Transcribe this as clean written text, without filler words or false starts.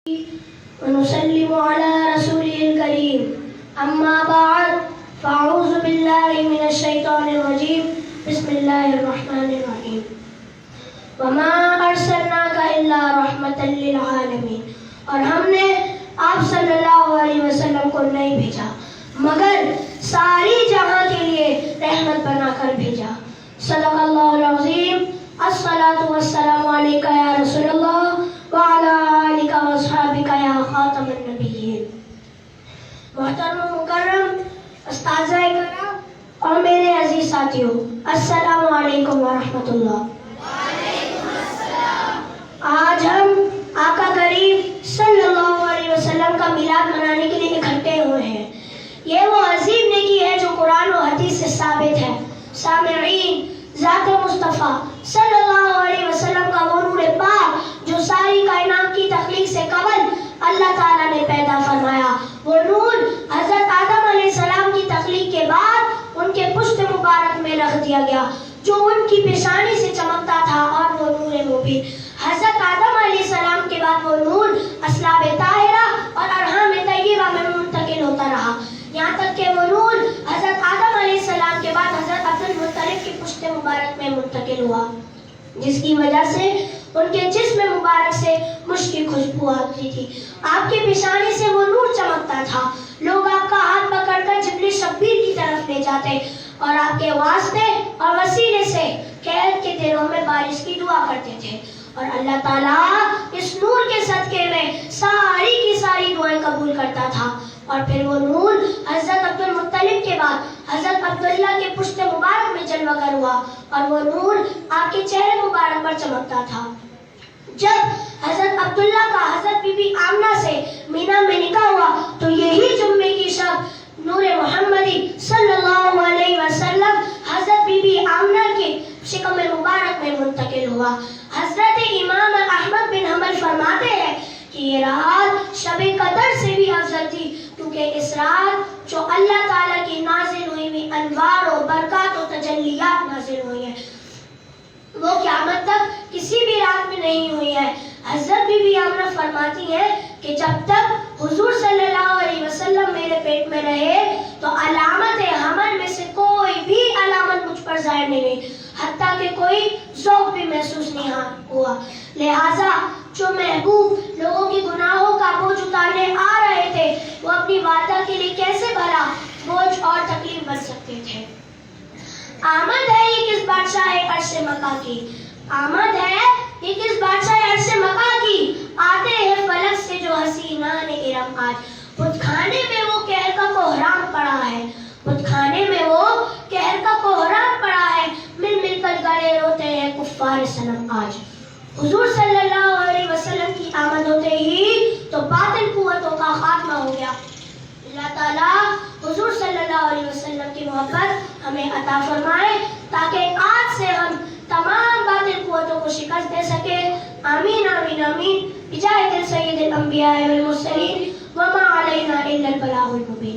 ونسلم على رسوله الكريم أما بعد فأعوذ بالله من الشيطان الرجيم بسم الله الرحمن الرحيم وما أرسلناك إلا رحمة للعالمين اور ہم نے آپ صلی اللہ علیہ وسلم کو نہیں بھیجا مگر ساری جہاں کے لیے رحمت بنا کر بھیجا. صدق اللہ العظیم. الصلاۃ والسلام علیک یا رسول اللہ وعلی آلک واصحابک یا خاتم النبیین. محترم و مکرم اساتذہ کرام اور میرے عزیز ساتھیوں، السلام علیکم ورحمۃ اللہ. آج ہم آقا کریم صلی اللہ علیہ وسلم کا میلاد منانے کے لیے اکٹھے ہوئے ہیں. یہ وہ عظیم نیکی ہے جو قرآن و حدیث سے ثابت ہے. سامعین، ذات مصطفیٰ صلی اللہ علیہ وسلم کا وہ نور پاک جو ساری کائنات کی تخلیق سے قبل اللہ تعالیٰ نے پیدا فرمایا، وہ نور حضرت آدم علیہ السلام کی تخلیق کے بعد ان کے پشت مبارک میں رکھ دیا گیا، جو ان کی پیشانی سے چمکتا تھا، اور وہ نور مبین. حضرت آدم علیہ السلام کے بعد وہ نور اصلاب طاہرہ اور ارحام طیبہ میں منتقل ہوتا رہا، یہاں تک کہ وہ نور حضرت آدم علیہ السلام کے بعد حضرت عبد المطلب کی پشت مبارک میں منتقل ہوا، جس کی وجہ سے ان کے جسم مبارک سے مشک کی خوشبو آتی تھی. آپ کی پیشانی سے وہ نور چمکتا تھا. لوگ آپ کا ہاتھ پکڑ کر جبل شبیر کی طرف لے جاتے اور آپ کے واسطے اور وسیلے سے قحط کے دنوں میں بارش کی دعا کرتے تھے، اور اللہ تعالیٰ اس نور کے صدقے میں ساری کی ساری دعائیں قبول کرتا تھا. اور پھر وہ نور حضرت عبد المطلب کے بعد حضرت عبداللہ کے پشت مبارک میں جلوہ گر ہوا، اور وہ نور آپ کے چہرے مبارک پر چمکتا تھا. جب حضرت عبداللہ کا حضرت بی بی آمنہ سے مینا میں نکاح ہوا تو یہی جمعے کی شب نور محمدی صلی اللہ علیہ وسلم حضرت بی بی آمنہ کے شکم مبارک میں منتقل ہوا. حضرت امام احمد بن حنبل فرماتے ہیں کہ یہ رات شب قدر سے بھی افضل تھی، کیونکہ اس رات جو اللہ تعالیٰ کی نازل ہوئی ہوئی انوار و برکات و تجلیات نازل ہوئی ہیں، وہ قیامت تک کسی بھی رات میں نہیں ہوئی ہے. حضرت بی بی آمنہ فرماتی ہیں کہ جب تک حضور صلی اللہ علیہ وسلم میرے پیٹ میں رہے تو علامت حمل میں سے کوئی بھی علامت مجھ پر ظاہر نہیں ہوئی، حتیٰ کہ کوئی ذوق بھی محسوس نہیں ہوا. لہٰذا جو محبوب لوگوں کی گناہوں کا بوجھ اتارنے آ رہے تھے، وہ اپنی والدہ کے لیے کیسے بھلا بوجھ اور تکلیف بن سکتے تھے. آمد ہے یہ کس بادشاہ عرش مکہ کی، آمد ہے یہ کس بادشاہ عرش مکہ کی، آتے ہیں فلک سے جو حسینان ارم آج. بت خانے میں وہ قہر کا کوہرام پڑا ہے، بت خانے میں وہ قہر کا کوہرام پڑا ہے، مل مل کر گلے روتے ہیں کفار صنم آج. حضور صلی اللہ علیہ وسلم کی آمد ہوتے ہی تو باطل قوتوں کا خاتمہ ہو گیا. اللہ تعالیٰ حضور صلی اللہ علیہ وسلم کی محبت ہمیں عطا فرمائے تاکہ آج سے ہم تمام باطل قوتوں کو شکست دے سکے. آمین آمین آمین. بجاہ سید الانبیاء والمرسلین وما علینا الا البلاغ المبین.